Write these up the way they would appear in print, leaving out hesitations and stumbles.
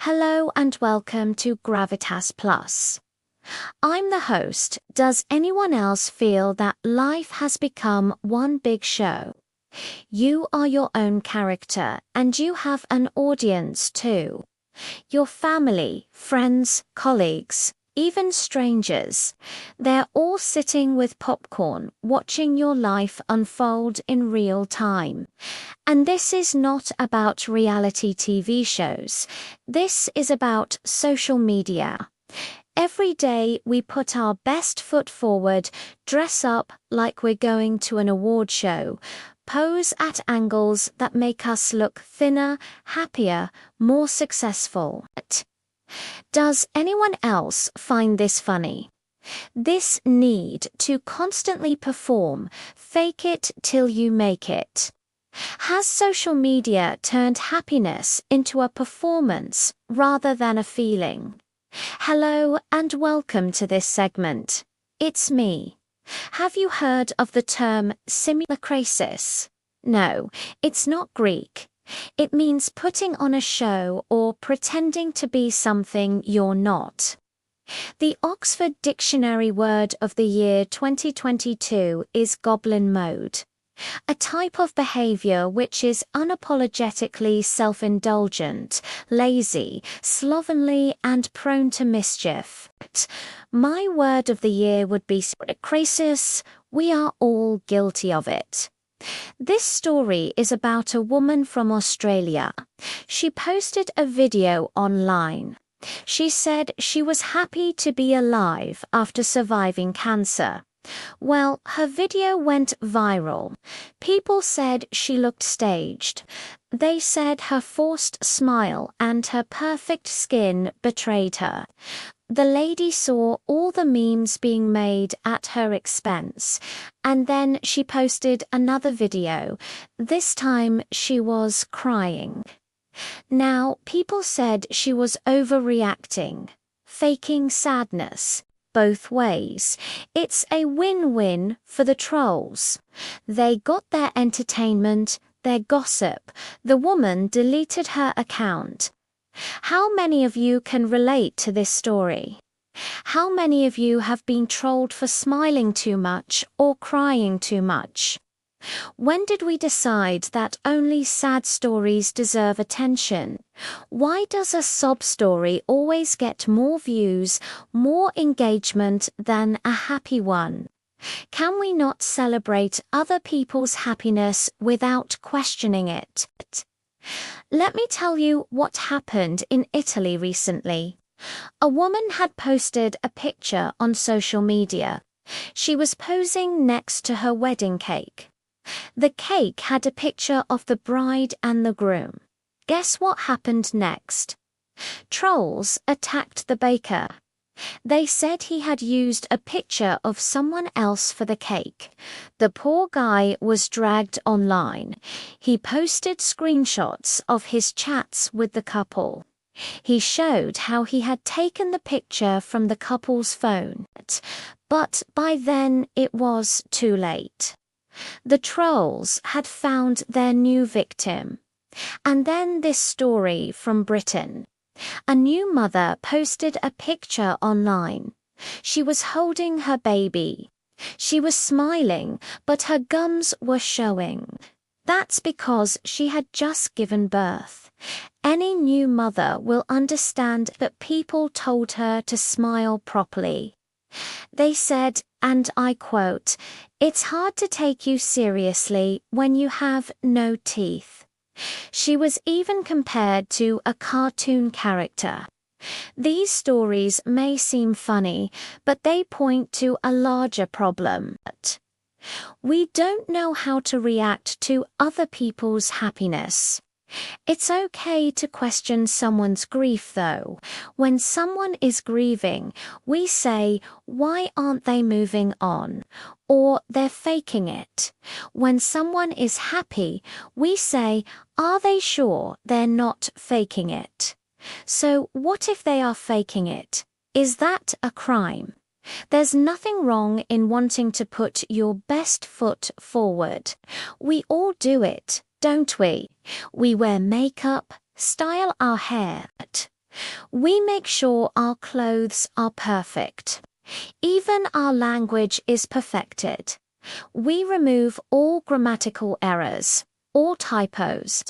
Hello and welcome to Gravitas Plus. I'm the host. Does anyone else feel that life has become one big show? You are your own character and you have an audience too. Your family, friends, colleagues, even strangers, they're all sitting with popcorn watching your life unfold in real time. And this is not about reality TV shows. This is about social media. Every day we put our best foot forward, dress up like we're going to an award show, pose at angles that make us look thinner, happier, more successful. Does anyone else find this funny? This need to constantly perform, fake it till you make it. Has social media turned happiness into a performance rather than a feeling? Hello and welcome to this segment. It's me. Have you heard of the term simulacrasis? No, it's not Greek. It means putting on a show or pretending to be something you're not. The Oxford Dictionary word of the year 2022 is goblin mode, a type of behavior which is unapologetically self-indulgent, lazy, slovenly, and prone to mischief. My word of the year would be simulacrasis. We are all guilty of it. This story is about a woman from Australia. She posted a video online. She said she was happy to be alive after surviving cancer. Well, her video went viral. People said she looked staged. They said her forced smile and her perfect skin betrayed her. The lady saw all the memes being made at her expense, and then she posted another video. This time she was crying. Now, people said she was overreacting, faking sadness. Both ways. It's a win-win for the trolls. They got their entertainment, their gossip. The woman deleted her account. How many of you can relate to this story? How many of you have been trolled for smiling too much or crying too much? When did we decide that only sad stories deserve attention? Why does a sob story always get more views, more engagement than a happy one? Can we not celebrate other people's happiness without questioning it? Let me tell you what happened in Italy recently. A woman had posted a picture on social media. She was posing next to her wedding cake. The cake had a picture of the bride and the groom. Guess what happened next? Trolls attacked the baker. They said he had used a picture of someone else for the cake. The poor guy was dragged online. He posted screenshots of his chats with the couple. He showed how he had taken the picture from the couple's phone, but by then it was too late. The trolls had found their new victim. And then this story from Britain. A new mother posted a picture online. She was holding her baby. She was smiling, but her gums were showing. That's because she had just given birth. Any new mother will understand that people told her to smile properly. They said, and I quote, "It's hard to take you seriously when you have no teeth." She was even compared to a cartoon character. These stories may seem funny, but they point to a larger problem. We don't know how to react to other people's happiness. It's okay to question someone's grief, though. When someone is grieving, we say, "Why aren't they moving on?" Or "They're faking it." When someone is happy, we say, "Are they sure they're not faking it?" So what if they are faking it? Is that a crime? There's nothing wrong in wanting to put your best foot forward. We all do it, don't we? We wear makeup, style our hair. We make sure our clothes are perfect. Even our language is perfected. We remove all grammatical errors, all typos.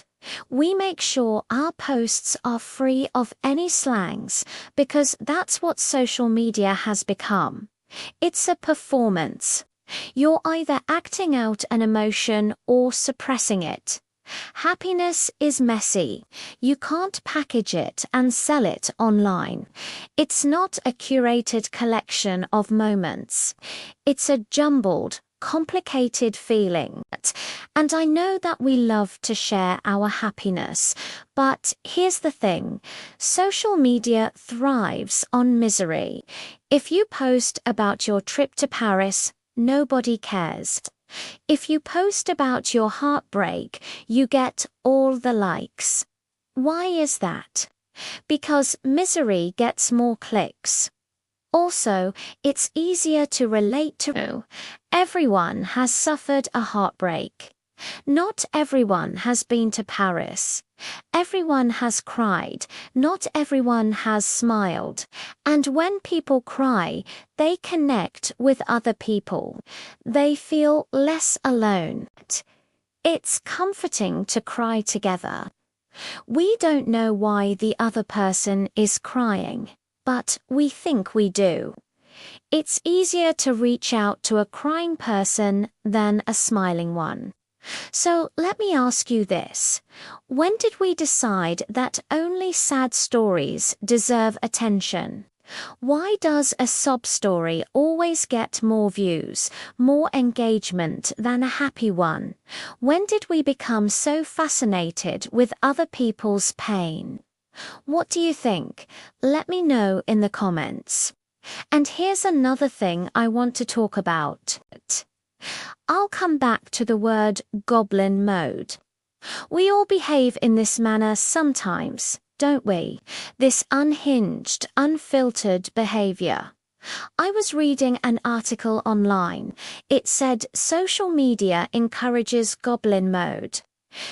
We make sure our posts are free of any slangs because that's what social media has become. It's a performance. You're either acting out an emotion or suppressing it. Happiness is messy. You can't package it and sell it online. It's not a curated collection of moments. It's a jumbled, complicated feeling. And I know that we love to share our happiness, but here's the thing. Social media thrives on misery. If you post about your trip to Paris, nobody cares. If you post about your heartbreak, you get all the likes. Why is that? Because misery gets more clicks. Also, it's easier to relate to. Everyone has suffered a heartbreak. Not everyone has been to Paris. Everyone has cried. Not everyone has smiled. And when people cry, they connect with other people. They feel less alone. It's comforting to cry together. We don't know why the other person is crying, but we think we do. It's easier to reach out to a crying person than a smiling one. So let me ask you this. When did we decide that only sad stories deserve attention? Why does a sob story always get more views, more engagement than a happy one? When did we become so fascinated with other people's pain? What do you think? Let me know in the comments. And here's another thing I want to talk about. I'll come back to the word goblin mode. We all behave in this manner sometimes, don't we? This unhinged, unfiltered behavior. I was reading an article online. It said social media encourages goblin mode.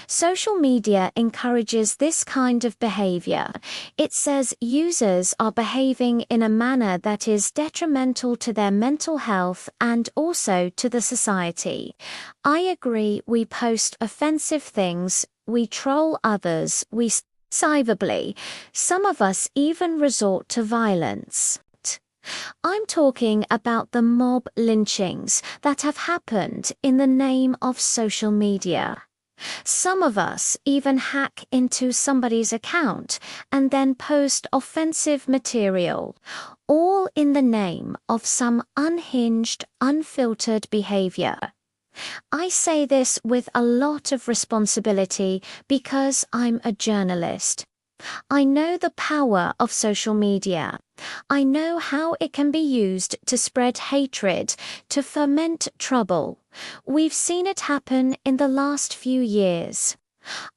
Social media encourages this kind of behavior. It says users are behaving in a manner that is detrimental to their mental health and also to the society. I agree, we post offensive things, we troll others, we cyberbully. Some of us even resort to violence. I'm talking about the mob lynchings that have happened in the name of social media. Some of us even hack into somebody's account and then post offensive material, all in the name of some unhinged, unfiltered behavior. I say this with a lot of responsibility because I'm a journalist. I know the power of social media. I know how it can be used to spread hatred, to foment trouble. We've seen it happen in the last few years.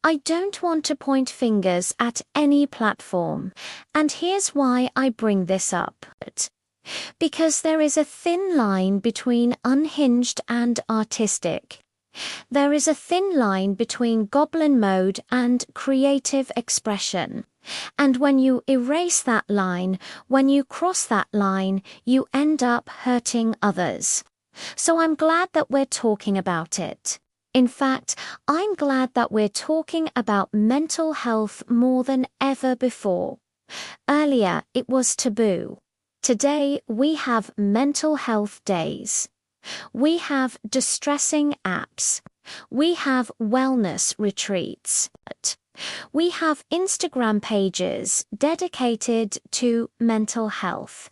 I don't want to point fingers at any platform, and here's why I bring this up. Because there is a thin line between unhinged and artistic. There is a thin line between goblin mode and creative expression. And when you erase that line, when you cross that line, you end up hurting others. So I'm glad that we're talking about it. In fact, I'm glad that we're talking about mental health more than ever before. Earlier, it was taboo. Today, we have mental health days. We have distressing apps. We have wellness retreats. We have Instagram pages dedicated to mental health.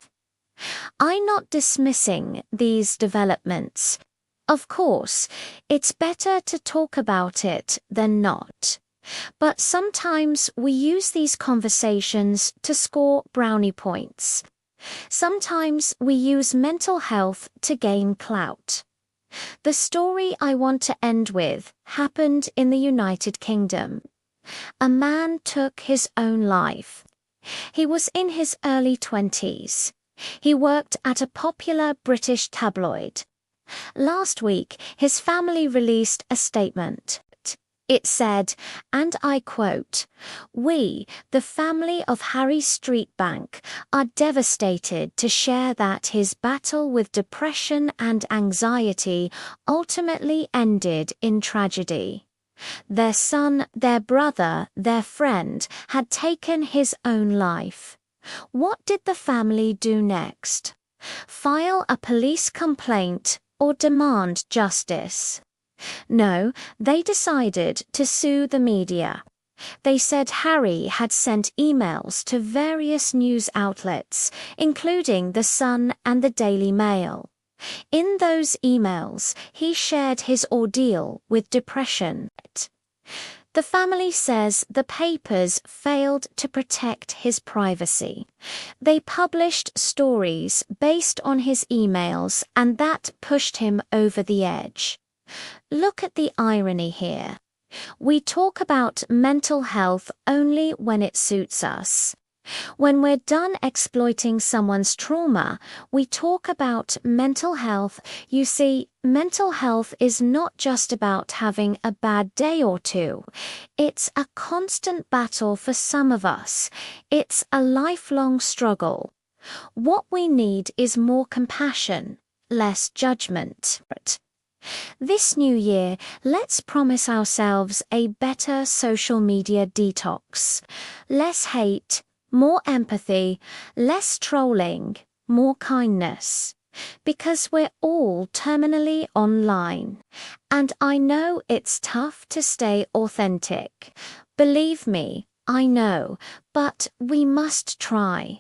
I'm not dismissing these developments. Of course, it's better to talk about it than not. But sometimes we use these conversations to score brownie points. Sometimes we use mental health to gain clout. The story I want to end with happened in the United Kingdom. A man took his own life. He was in his early 20s. He worked at a popular British tabloid. Last week, his family released a statement. It said, and I quote, "We, the family of Harry Streetbank, are devastated to share that his battle with depression and anxiety ultimately ended in tragedy. Their son, their brother, their friend had taken his own life. What did the family do next? File a police complaint or demand justice? No, they decided to sue the media. They said Harry had sent emails to various news outlets, including The Sun and the Daily Mail. In those emails, he shared his ordeal with depression. The family says the papers failed to protect his privacy. They published stories based on his emails, and that pushed him over the edge. Look at the irony here. We talk about mental health only when it suits us. When we're done exploiting someone's trauma, we talk about mental health. You see, mental health is not just about having a bad day or two. It's a constant battle for some of us. It's a lifelong struggle. What we need is more compassion, less judgment. This new year, let's promise ourselves a better social media detox. Less hate, more empathy, less trolling, more kindness. Because we're all terminally online. And I know it's tough to stay authentic. Believe me, I know, but we must try.